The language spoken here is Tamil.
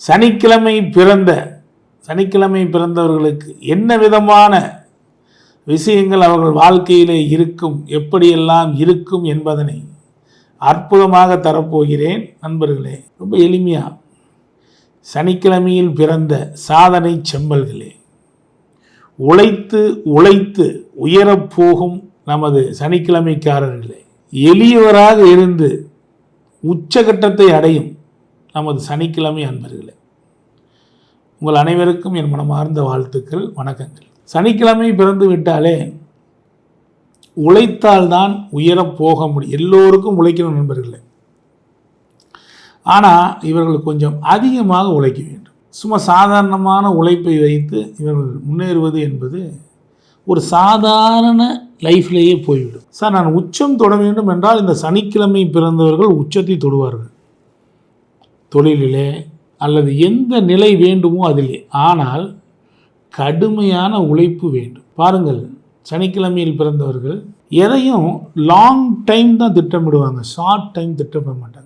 சனிக்கிழமை பிறந்தவர்களுக்கு என்ன விதமான விஷயங்கள் அவர்கள் வாழ்க்கையிலே இருக்கும், எப்படியெல்லாம் இருக்கும் என்பதனை அற்புதமாக தரப்போகிறேன் நண்பர்களே. ரொம்ப எளிமையாக, சனிக்கிழமையில் பிறந்த சாதனை செம்மல்களே, உழைத்து உழைத்து உயரப்போகும் நமது சனிக்கிழமைக்காரர்களே, எளியவராக இருந்து உச்சகட்டத்தை அடையும் நமது சனிக்கிழமை அன்பர்களே, உங்கள் அனைவருக்கும் என் மனமார்ந்த வாழ்த்துக்கள், வணக்கங்கள். சனிக்கிழமை பிறந்து விட்டாலே உழைத்தால்தான் உயரப்போக முடியும். எல்லோருக்கும் உழைக்கணும் நண்பர்களே. ஆனால் இவர்கள் கொஞ்சம் அதிகமாக உழைக்க வேண்டும். சும்மா சாதாரணமான உழைப்பை வைத்து இவர்கள் முன்னேறுவது என்பது ஒரு சாதாரண லைஃப்லேயே போய்விடும். சார், நான் உச்சம் தொட வேண்டும் என்றால் இந்த சனிக்கிழமை பிறந்தவர்கள் உச்சத்தை தொடுவார்கள், தொழிலிலே அல்லது எந்த நிலை வேண்டுமோ அதிலே. ஆனால் கடுமையான உழைப்பு வேண்டும். பாருங்கள், சனிக்கிழமையில் பிறந்தவர்கள் எதையும் லாங் டைம் தான் திட்டமிடுவாங்க, ஷார்ட் டைம் திட்டமிட மாட்டாங்க.